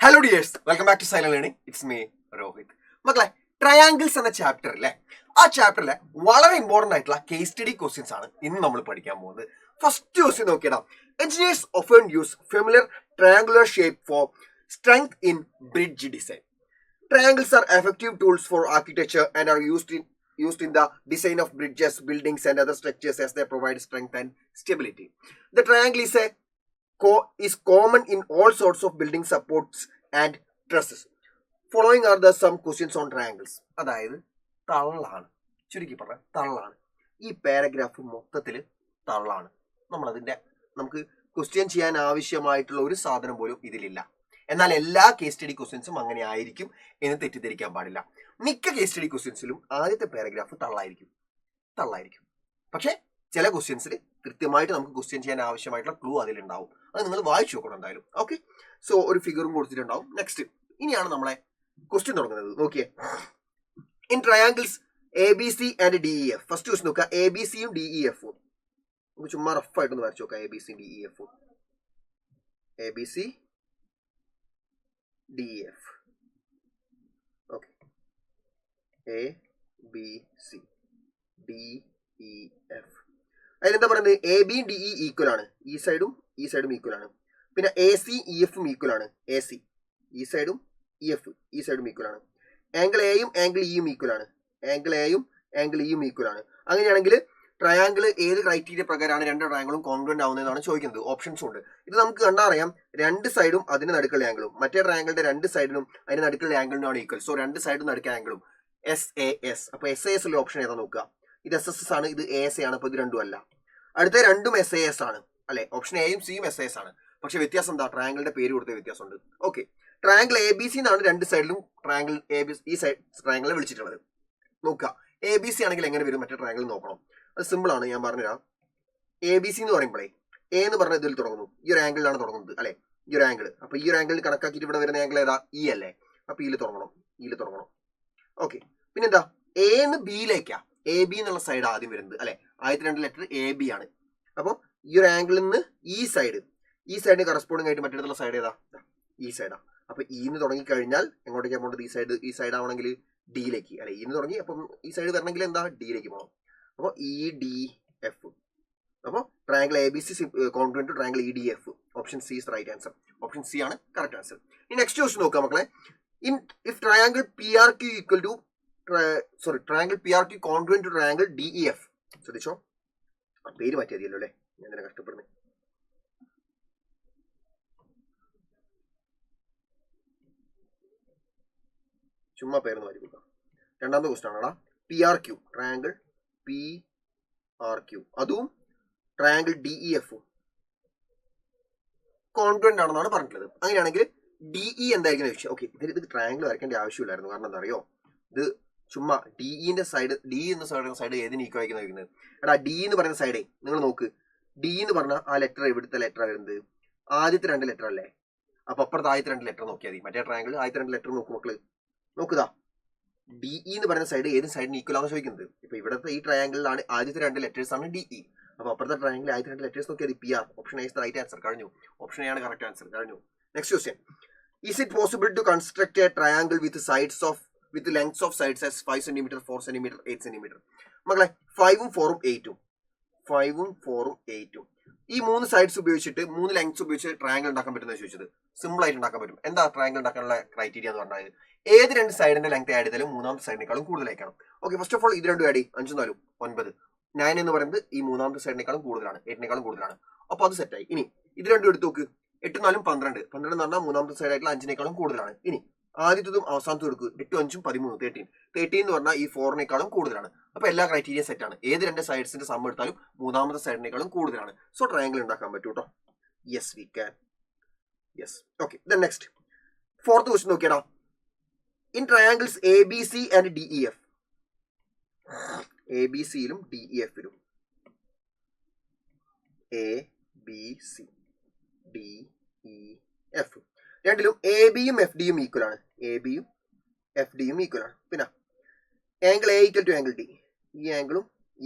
Hello dears, welcome back to silent learning. It's me Rohit. മക്കളെ, triangles എന്ന ചാപ്റ്ററിലെ ചാപ്റ്ററിലെ വളരെ important ആയിട്ടുള്ള കേസ് സ്റ്റഡി ക്വസ്റ്റ്യൻസ് ആണ് ഇന്ന് നമ്മൾ പഠിക്കാൻ പോകുന്നത്. ഫസ്റ്റ് ക്വസ്റ്റ്യൻ നോക്കിയടാ. Engineers often use familiar triangular shape for strength in bridge design. Triangles are effective tools for architecture and are used in the design of bridges, buildings and other structures as they provide strength and stability. The triangle is common in all sorts of building supports and trusses. Following are the some questions on triangles. അതായത് തള്ളാണ്, ചുരുക്കി പറഞ്ഞ തള്ളാണ്. ഈ paragraph മൊത്തത്തിൽ തള്ളാണ്. നമുക്ക് question ചെയ്യാൻ ആവശ്യമായിട്ടുള്ള ഒരു സാധനം പോലും ഇതിലില്ല. എന്നാൽ എല്ലാ കേസ് സ്റ്റഡി ക്വസ്റ്റ്യൻസും അങ്ങനെ ആയിരിക്കും എന്ന് തെറ്റിദ്ധരിക്കാൻ പാടില്ല. മിക്ക കേസ് സ്റ്റഡി ക്വസ്റ്റ്യൻസിലും ആദ്യത്തെ പാരഗ്രാഫ് തള്ളായിരിക്കും. പക്ഷേ ചില ക്വസ്റ്റ്യൻസിൽ കൃത്യമായിട്ട് നമുക്ക് ക്വസ്റ്റ്യൻ ചെയ്യാൻ ആവശ്യമായിട്ടുള്ള ക്ലൂ അതിലുണ്ടാവും. അത് നിങ്ങൾ വായിച്ചു നോക്കണം എന്തായാലും. ഓക്കെ, സോ ഒരു ഫിഗറും കൊടുത്തിട്ടുണ്ടാവും. നെക്സ്റ്റ്, ഇനിയാണ് നമ്മളെ ക്വസ്റ്റ്യൻ തുടങ്ങുന്നത്. നോക്കിയേ, in triangles ABC and DEF. First question നോക്കുക, ABCയും DEFഉം. നമുക്ക് ചുമ്മാ റഫായിട്ടൊന്ന് വരച്ചു നോക്കാം. ABC DEF, ABC DEF. Okay, ABC DEF. അതിലെന്താ പറയുന്നത്? AB DE ഈക്വൽ ആണ്, ഈ സൈഡും ഈക്വൽ ആണ്. പിന്നെ AC EFഉം ഈക്വൽ ആണ്. AC ഈ സൈഡും EF ഈ സൈഡും ഈക്വൽ ആണ്. ആംഗിൾ Aയും ആംഗിൾ Eയും ഈക്വൽ ആണ്. ആംഗിൾ Aയും ആംഗിൾ Eയും ഈക്വൽ ആണ്. അങ്ങനെയാണെങ്കിൽ ട്രയാങ്കിൾ ഏത് ക്രൈറ്റീരിയ പ്രകാരമാണ് രണ്ട് ട്രയാങ്കിളും കോൺഗ്രുവന്റ് ആവുന്നതെന്നാണ് ചോദിക്കുന്നത്. ഓപ്ഷൻസും ഉണ്ട്. ഇത് നമുക്ക് കണ്ടറിയാം. രണ്ട് സൈഡും അതിന് നടുക്കുള്ള ആംഗിളും മറ്റേ ട്രയാങ്കിളിന്റെ രണ്ട് സൈഡിനും അതിന് നടുക്കുള്ള ആംഗിളിനാണ് ഈക്വൽ. സോ രണ്ട് സൈഡും നടുക്ക ആംഗിളും SAS. അപ്പൊ SAS ഉള്ള ഓപ്ഷൻ ഏതാ നോക്കുക. ഇത് SS ആണ്, ഇത് ASA ആണ്. അപ്പൊ ഇത് രണ്ടും അല്ല. അടുത്ത രണ്ടും SAS ആണ് അല്ലെ. ഓപ്ഷൻ എയും സിയും SAS ആണ്. പക്ഷെ വ്യത്യാസം എന്താ? ട്രയാങ്കിളിന്റെ പേര് കൊടുത്ത വ്യത്യാസമുണ്ട്. ഓക്കെ, ട്രയാങ്കിൾ ABC എന്നാണ് രണ്ട് സൈഡിലും ട്രയാങ്കിൾ ഈ സൈഡ് ട്രയാങ്കിളിനെ വിളിച്ചിട്ടുള്ളത്. നോക്കുക, ABC ആണെങ്കിൽ എങ്ങനെ വരും മറ്റേ ട്രയാങ്കിൾ നോക്കണം. അത് സിമ്പിൾ ആണ്, ഞാൻ പറഞ്ഞുതരാം. ABC എന്ന് പറയുമ്പോഴേ A എന്ന് പറഞ്ഞ ഇതിൽ തുടങ്ങുന്നു, ഈ ഒരു ആംഗിളിലാണ് തുടങ്ങുന്നത് അല്ലെ, ഈ ഒരു ആംഗിൾ. അപ്പൊ ഈ ഒരു ആംഗിളിൽ കണക്കാക്കിയിട്ട് ഇവിടെ വരുന്ന ആംഗിൾ ഏതാ? E അല്ലേ. അപ്പൊ ഇതിൽ തുടങ്ങണം. ഓക്കെ, പിന്നെന്താ? A എന്ന് ബിയിലേക്കാ, AB എന്നുള്ള സൈഡ് ആദ്യം വരുന്നത് അല്ലെ. ആദ്യത്തെ രണ്ട് ലെറ്റർ AB ആണ്. അപ്പോൾ ഈ ഒരു ആംഗിളിൽ നിന്ന് ഈ സൈഡിന് കറസ്പോണ്ടിങ് ആയിട്ട് മറ്റേടുത്തുള്ള സൈഡ് ഏതാ? ഈ സൈഡാ. അപ്പൊ ഇന്ന് തുടങ്ങി കഴിഞ്ഞാൽ എങ്ങോട്ടേക്കാണ് പോകേണ്ടത്? ഈ സൈഡ് ആവണമെങ്കിൽ ഡിയിലേക്ക് അല്ലെ. ഇന്ന് തുടങ്ങി അപ്പം ഈ സൈഡ് വരണമെങ്കിൽ എന്താ? ഡിയിലേക്ക് പോകണം. അപ്പോൾ EDF. അപ്പോൾ triangle ABC congruent to triangle EDF. Option C is right answer. Option C ആണ് കറക്റ്റ് ആൻസർ. ഇനി നെക്സ്റ്റ് ക്വസ്റ്റ്യൻ നോക്കാം മക്കളെ. If triangle PRQ equal to triangle PRQ congruent to triangle DEF. ശ്രദ്ധിച്ചോ, പേര് മാറ്റിയതിയല്ലോ അല്ലേ, ഞാൻ തന്നെ കഷ്ടപ്പെടുന്നത്. ചുമ്മാ പേരൊന്ന് മാറ്റി കൊടുക്കാം. രണ്ടാമത്തെ ക്വസ്റ്റ്യൻ ആണടാ. PRQ ട്രയാങ്കിൾ PRQ അതും ട്രയാങ്കിൾ DEFഉം കോൺഗ്രുവന്റ് ആണെന്നാണ് പറഞ്ഞിട്ടുള്ളത്. അങ്ങനെയാണെങ്കിൽ DE എന്തായിരിക്കും ചോദിച്ചു. ഓക്കെ, ഇത് ട്രയാങ്കിൾ വരയ്ക്കേണ്ട ആവശ്യമില്ലായിരുന്നു. കാരണം എന്താ അറിയോ, ഇത് ചുമ്മാ DEന്റെ സൈഡ്, D എന്ന സൈഡ് ഏതിന് ഈക്വൽ ആയിരിക്കും നോക്കുന്നത്. എടാ, D എന്ന് പറയുന്ന സൈഡേ നിങ്ങൾ നോക്ക്. D എന്ന് പറഞ്ഞാൽ ആ ലെറ്റർ എവിടുത്തെ ലെറ്റർ വരുന്നത്? ആദ്യത്തെ രണ്ട് ലെറ്റർ അല്ലേ. അപ്പൊ അപ്പുറത്ത് ആദ്യത്തെ രണ്ട് ലെറ്റർ നോക്കിയാൽ മതി. മറ്റേ ട്രയാങ്കിൾ ആദ്യത്തെ രണ്ട് ലെറ്റർ നോക്കും മക്കള്. നോക്കുക, DE എന്ന് പറയുന്ന സൈഡ് ഏത് സൈഡിന് ഈക്വൽ ആണെന്ന് ചോദിക്കുന്നത്. ഇപ്പൊ ഇവിടുത്തെ ഈ ട്രയാങ്കിളിലാണ് ആദ്യത്തെ രണ്ട് ലെറ്റേഴ്സ് ആണ് DE. അപ്പൊ അപ്പുറത്തെ ട്രയാങ്കിൾ ആദ്യത്തെ രണ്ട് ലെറ്റേഴ്സ് നോക്കിയാൽ PR. Option A is right answer. കഴിഞ്ഞു. ഓപ്ഷൻ എ ആണ് കറക്റ്റ് ആൻസർ. കഴിഞ്ഞു. Next question. Is it possible to construct a triangle with lengths of sides as 5 cm, 4 cm, 8 cm? മക്കളെ, 5ഉം 4ഉം 8ഉം ഈ മൂന്ന് സൈഡ്സ് ഉപയോഗിച്ചിട്ട്, മൂന്ന് ലെങ്ത്സ് ഉപയോഗിച്ച് ട്രയാങ്കിൾ ഉണ്ടാക്കാൻ പറ്റുന്ന ചോദിച്ചത്. സിമ്പിൾ ആയിട്ട് ഉണ്ടാക്കാൻ പറ്റും. എന്താ ട്രയാങ്കിൾ ഉണ്ടാക്കാനുള്ള ക്രൈറ്റീരിയ എന്ന് പറഞ്ഞാൽ ഏത് രണ്ട് സൈഡിന്റെ ലെങ്ത് ആഡ് ചെയ്താലും മൂന്നാമത്തെ സൈഡിനേക്കാളും കൂടുതലായിരിക്കണം. ഓക്കെ, ഫസ്റ്റ് ഓഫ് ഓൾ ഇത് രണ്ടും ആഡ് ചെയ്യും. 5 4 9. 9 എന്ന് പറയുന്നത് ഈ മൂന്നാമത്തെ സൈഡിനേക്കാളും കൂടുതലാണ്, 8നേക്കാളും കൂടുതലാണ്. അപ്പൊ അത് സെറ്റായി. ഇനി ഇത് രണ്ടും എടുത്ത് നോക്ക്. 8 4 12 എന്ന് പറഞ്ഞാൽ മൂന്നാമത്തെ സൈഡായിട്ടുള്ള 5നേക്കാളും കൂടുതലാണ്. ഇനി ആദ്യത്തതും അവസാനത്തും എടുക്കുക. 8 5 13 13 എന്ന് പറഞ്ഞാൽ ഈ 4നേക്കാളും കൂടുതലാണ്. അപ്പൊ എല്ലാ ക്രൈറ്റീരിയ സെറ്റ് ആണ്. ഏത് രണ്ട് സൈഡ്സിന്റെ സം എടുത്താലും മൂന്നാമത്തെ സൈഡിനേക്കാളും കൂടുതലാണ്. സോ ട്രയാങ്കിൾ ഉണ്ടാക്കാൻ പറ്റൂ കേട്ടോ. Yes, we can. Yes. Okay, then next fourth question നോക്കിയടാ. In triangles ABC and DEF. ABCയിലും DEFയിലും ABC DEF രണ്ടിലും ABയും FDയും ഈക്വൽ ആണ്. ABയും FDയും ഈക്വൽ ആണ്. പിന്നെ angle A equal to angle D. ഈ ആംഗിളും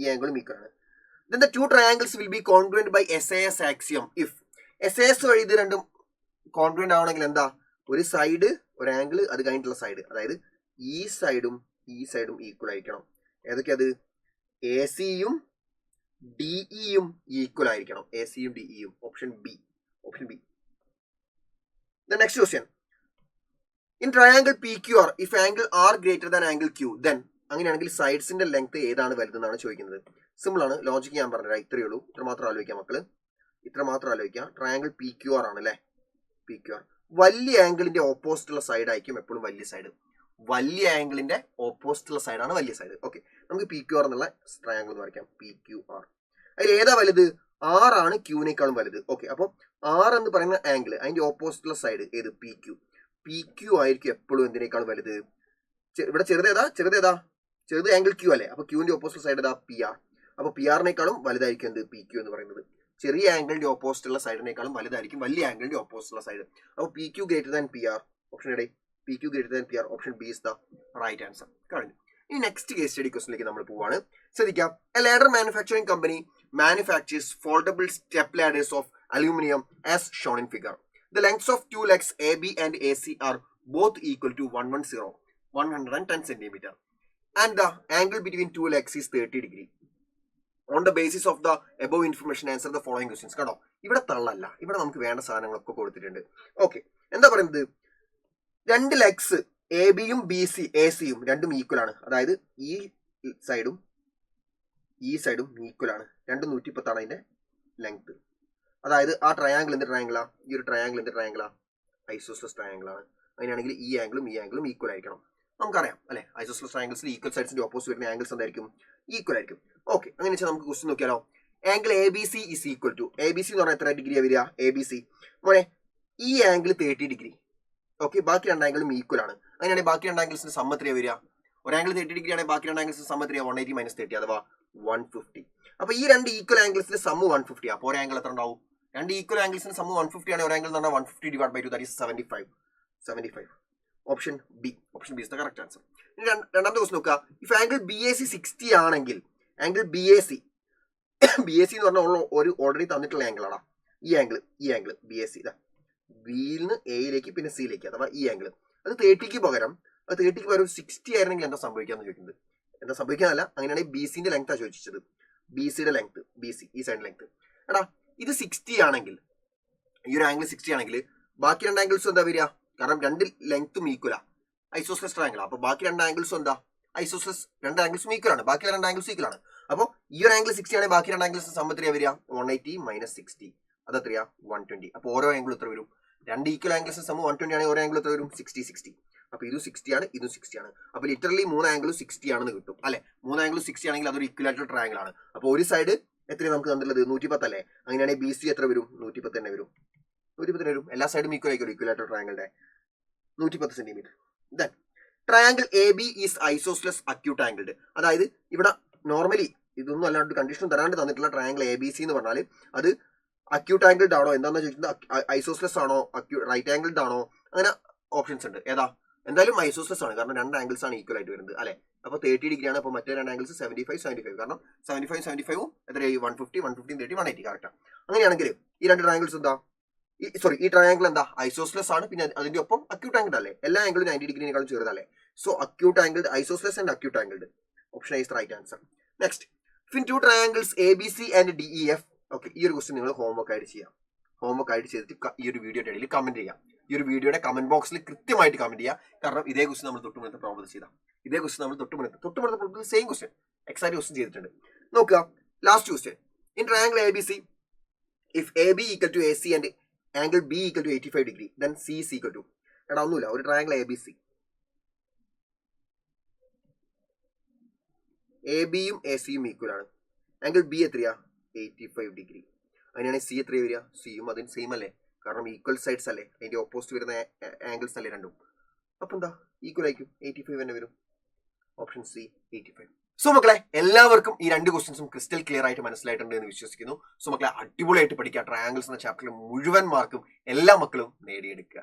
ഈക്വൽ ആണ്. Then the two triangles will be congruent by SAS axiom if SAS വഴി ഇത് രണ്ടും കോൺഗ്രുവന്റ് ആവണമെങ്കിൽ എന്താ? ഒരു സൈഡ് ഒരു ആംഗിൾ അത് കഴിഞ്ഞിട്ടുള്ള സൈഡ്, അതായത് ഈ സൈഡും ഈക്വൽ ആയിരിക്കണം. ഏതൊക്കെ അത്? എ സിയും ഡിഇയും ഈക്വൽ ആയിരിക്കണം. എ സിയും ഡിഇയും. Option B. The next question. In triangle PQR, if angle R greater than angle Q, then അങ്ങനെയാണെങ്കിൽ സൈഡ്സിന്റെ ലെങ്ത് ഏതാണ് വലുതെന്നാണ് ചോദിക്കുന്നത്. സിമ്പിൾ ആണ്, ലോജിക്ക് ഞാൻ പറഞ്ഞുതരാം. ഇത്രയേ ഉള്ളൂ. ഇത്ര മാത്രം ആലോചിക്കാം മക്കള്, ഇത്ര മാത്രം ആലോചിക്കാം. ട്രയാങ്കിൾ PQR ആണ് അല്ലേ? PQR വലിയ ആംഗിളിന്റെ ഓപ്പോസിറ്റ് ഉള്ള സൈഡ് ആയിരിക്കും എപ്പോഴും വലിയ സൈഡ്. വലിയ ആംഗിളിന്റെ ഓപ്പോസിറ്റ് ഉള്ള സൈഡാണ് വലിയ സൈഡ്. ഓക്കെ, നമുക്ക് PQR എന്നുള്ള ട്രയാങ്കിൾ എന്ന് വരയ്ക്കാം. PQR അതിൽ ഏതാ വലുത്? R ആണ് ക്യൂനേക്കാളും വലുത്. ഓക്കെ, അപ്പോൾ R എന്ന് പറയുന്ന ആംഗിൾ അതിന്റെ ഓപ്പോസിറ്റ് ഉള്ള സൈഡ് ഏത്? PQ ആയിരിക്കും എപ്പോഴും എന്തിനേക്കാളും വലുത്? ഇവിടെ ചെറുതേതാ? ചെറുത് ആംഗിൾ Q അല്ലേ? അപ്പൊ ക്യൂവിന്റെ ഓപ്പോസിറ്റ് സൈഡ് ഏതാ? PR. അപ്പൊ PR-നേക്കാളും വലുതായിരിക്കും എന്ത്? PQ എന്ന് പറയുന്നത്. ചെറിയ ആംഗിളിന്റെ ഓപ്പോസിറ്റ് ഉള്ള സൈഡിനേക്കാളും വലുതായിരിക്കും വലിയ ആംഗിളിന്റെ ഓപ്പോസിറ്റ് ഉള്ള സൈഡ്. അപ്പോൾ PQ greater than PR. Option A. PQ greater than PR. Option B is the right answer. കഴിഞ്ഞു. ഇനി നെക്സ്റ്റ് കേസ് സ്റ്റഡി ക്വസ്റ്റിലേക്ക് നമ്മൾ പോവാണ്. ശ്രദ്ധിക്കാം. A ladder manufacturing company manufactures foldable step ladders of aluminum as shown in figure. The lengths of two legs AB and AC are both equal to 110 centimeter, and the angle between two legs is 30 degree. On the basis of the above information, answer the following questions. കേട്ടോ, ഇവിടെ തള്ളല്ല, ഇവിടെ നമുക്ക് വേണ്ട സാധനങ്ങളൊക്കെ കൊടുത്തിട്ടുണ്ട്. Okay, എന്താ പറയുന്നത്? രണ്ട് ലെഗ്സ് എ ബിയും എ സിയും രണ്ടും ഈക്വൽ ആണ്. അതായത് ഈ സൈഡും ഈക്വൽ ആണ്. 210 ആണ് അതിന്റെ ലെങ്ത്. അതായത് ആ ട്രയാങ്കിൾ എന്ത് ട്രയാങ്കിളാ? ഈ ഒരു ട്രയാങ്കിൾ എന്ത് ട്രയാങ്കിളാ? ഐസോസ്ലസ് ട്രയാങ്കിൾ ആണ്. അങ്ങനെയാണെങ്കിൽ ഈ ആംഗിളും ഈക്വൽ ആയിരിക്കണം. നമുക്കറിയാം അല്ലെ, ഐസോസ്ലസ് ട്രയാങ്കിൾസിൽ ഈക്വൽ സൈഡ്സിന്റെ ഓപ്പോസിറ്റ് വരുന്ന ആംഗിൾസ് എന്തായിരിക്കും? ഈക്വൽ ആയിരിക്കും. ഓക്കെ, അങ്ങനെ വെച്ചാൽ നമുക്ക് ക്വസ്റ്റ്യൻ നോക്കിയാലോ. Angle ABC is equal to, ABC എന്ന് പറഞ്ഞാൽ എത്ര ഡിഗ്രിയാണ് വരിക? ABC മോനെ ഈ ആംഗിൾ 30 ഡിഗ്രി. ഓക്കെ, ബാക്കി രണ്ട് ആംഗിളും ഈക്വൽ ആണ്. അങ്ങനെയാണെങ്കിൽ ബാക്കി രണ്ട് ആംഗിൾസിന് സം എത്രയാണ് വരിക? ഒരു ആംഗിൾ 30 ഡിഗ്രി ആണെങ്കിൽ ബാക്കി രണ്ട് ആംഗിൾസിന് സം എത്രയാണ്? 180 - 30 അഥവാ 150. അപ്പൊ ഈ രണ്ട് ഈക്വൽ ആംഗിൾസിന്റെ സം 150. അപ്പോൾ ഒരു ആംഗിൾ എത്ര ഉണ്ടാവും? രണ്ട് ഈക്വൽ ആംഗിൾസിന് സം 150 ആണ്. ഒരു ആംഗിൾ എന്ന് പറഞ്ഞാൽ 150 / 2 that is 75. Option B is the correct answer. രണ്ടാമത്തെ ക്വസ്റ്റ്യൻ നോക്കുക. ഇഫ് ആംഗിൾ BAC 60 ആണെങ്കിൽ ആംഗിൾ BAC എന്ന് പറഞ്ഞാൽ ഒരു ഓൾറെഡി തന്നിട്ടുള്ള ആംഗിൾ ആണ്. ഈ ആംഗിൾ BAC ബിയിൽ നിന്ന് എയിലേക്ക് പിന്നെ സിയിലേക്ക്, അഥവാ ഈ ആംഗിൾ അത് 30ക്ക് പകരം 60 ആയിരുന്നെങ്കിൽ എന്താ സംഭവിക്കാന്ന് ചോദിക്കുന്നത്. എന്താ സംഭവിക്കാനല്ല, അങ്ങനെയാണെങ്കിൽ BCന്റെ ലെങ്ത് ആ ചോദിച്ചത്. BCയുടെ ലെങ്ത്, BC ഈ സൈഡ് ലെങ്ത്. എടാ ഇത് 60 ആണെങ്കിൽ, ഈ ഒരു ആംഗിൾ 60 ആണെങ്കിൽ ബാക്കി രണ്ട് ആംഗിൾസും എന്താ വരിക? കാരണം രണ്ട് ലെങ്ത്തും ഈക്വലാ, ഐസോസ്ലസ് ട്രയാങ്കിൾ. അപ്പൊ ബാക്കി രണ്ട് ആംഗിൾസും എന്താ? ഐസോസ്ലസ് രണ്ട് ആംഗിൾസും ഈക്വൽ ആണ്. ബാക്കി രണ്ട് ആംഗിൾസും ഈക്വൽ ആണ്. അപ്പോൾ ഈ ഒരു ആംഗിൾ 60 ആണെങ്കിൽ ബാക്കി രണ്ട് ആംഗിൾസ് സം എത്രയാ വരിക? 180 - 60 അത് എത്രയാ? 120. അപ്പോൾ ഓരോ ആംഗിൾ എത്ര വരും? രണ്ട് ഈക്വൽ ആംഗിൾസ് സം 120 ആണെങ്കിൽ ഓരോ ആംഗിൾ എത്ര വരും? 60. അപ്പൊ ഇതും 60 ആണ്, ഇതും 60 ആണ്. അപ്പൊ ലിറ്ററലി മൂന്ന് ആംഗിളും 60 ആണെന്ന് കിട്ടും അല്ലെ? മൂന്ന് ആംഗിളും 60 ആണെങ്കിൽ അതൊരു ഇക്വലാറ്ററൽ ട്രയാങ്കിൾ ആണ്. അപ്പോൾ ഒരു സൈഡ് എത്രയാണ് നമുക്ക് തന്നിട്ടുള്ളത്? 110 അല്ലേ? അങ്ങനെയാണെങ്കിൽ BC എത്ര വരും? 110 തന്നെ വരും. 110 വരും. എല്ലാ സൈഡും ഈക്വൽ ആയിരിക്കും ഇക്വലാറ്ററൽ ട്രയാങ്കിളിന്റെ 110 centimetre. Then triangle AB is isosceles acute angled. അതായത് ഇവിടെ നോർമലി ഇതൊന്നും അല്ലാണ്ട് കണ്ടീഷൻ തരാണ്ട് തന്നിട്ടുള്ള ട്രയാങ്കിൾ ABC എന്ന് പറഞ്ഞാൽ അത് അക്യൂട്ട് ആംഗിൾഡ് ആണോ എന്താണെന്ന് ചോദിക്കുന്നത്. ഐസോസ്ലസ് ആണോ, റൈറ്റ് ആംഗിൾഡ് ആണോ, അങ്ങനെ ഓപ്ഷൻസ് ഉണ്ട്. ഏതാ? എന്തായാലും ഐസോസ്ലസ് ആണ്, കാരണം രണ്ട് ആംഗിൾസ് ആണ് ഈക്വൽ ആയിട്ട് വരുന്നത് അല്ലെ? അപ്പൊ 30 ഡിഗ്രി ആണ്. അപ്പൊ മറ്റേ രണ്ട് ആംഗിൾസ് 75, കാരണം 75 എത്രയായി? 150, 30, 180 കറക്റ്റ്. അങ്ങനെയാണെങ്കിൽ ഈ രണ്ട് ട്രയാങ്കിൾസ് എന്താ? ഈ ട്രയാങ്കിൾ എന്താ? ഐസോസ്ലസ് ആണ്. പിന്നെ അതിന്റെ ഒപ്പം അക്യൂട്ട് ആംഗിൾഡ് അല്ലേ? എല്ലാ ആംഗിളും 90 ഡിഗ്രിനേക്കാളും ചെറുതല്ലേ? So acute angled, isosceles and acute angled. Option A is right answer. Next, in two triangles ABC and DEF. Okay, ഈ ഒരു ക്വസ്റ്റ്യൻ നിങ്ങൾ ഹോംവർക്ക് ആയിട്ട് ചെയ്യാം. ഹോംവർക്ക് ആയിട്ട് ചെയ്തിട്ട് ഈ ഒരു വീഡിയോയുടെ ഇടയിൽ കമന്റ് ചെയ്യാം. ഈ ഒരു വീഡിയോയുടെ കമന്റ് ബോക്സിൽ കൃത്യമായിട്ട് കമന്റ് ചെയ്യാം. കാരണം ഇതേ ക്വസ്റ്റ്യൻ നമ്മൾ തൊട്ടുമുന്നത്തെ പ്രോബ്ലം ചെയ്താൽ, ഇതേ ക്വസ്റ്റ്യൻ നമ്മൾ തൊട്ടുമുന്നത്തെ സെയിം ക്വസ്റ്റ്യൻ എക്സാക്ട് ക്വസ്റ്റ്യൻ ചെയ്തിട്ടുണ്ട്. നോക്കുക, last question. In triangle ABC, if AB equal to AC and angle B equal to 85 degree, then C is equal to. എടാ ഒന്നുമില്ല, ഒരു ട്രയാങ്കിൾ ABC ABയും ACയും ഈക്വൽ ആണ്. ആംഗിൾ B എത്രയാ? 85 ഡിഗ്രി. അങ്ങനെയാണെങ്കിൽ C എത്രയാ വരിക? സിയും അതിന് സെയിം അല്ലേ? കാരണം ഈക്വൽ സൈഡ്സ് അല്ലേ? അതിന്റെ ഓപ്പോസിറ്റ് വരുന്ന ആംഗിൾസ് അല്ലേ രണ്ടും? അപ്പൊ എന്താ? ഈക്വൽ ആയിരിക്കും. 85 തന്നെ വരും. Option C 85. സോ മക്കളെ, എല്ലാവർക്കും ഈ രണ്ട് ക്വസ്റ്റ്യൻസും ക്രിസ്റ്റൽ ക്ലിയർ ആയിട്ട് മനസ്സിലായിട്ടുണ്ട് എന്ന് വിശ്വസിക്കുന്നു. സോ മക്കളെ, അടിപൊളിയായിട്ട് പഠിക്കുക. ട്രയാങ്കിൾസ് എന്ന ചാപ്റ്ററിൽ മുഴുവൻ മാർക്കും എല്ലാ മക്കളും നേടിയെടുക്കുക.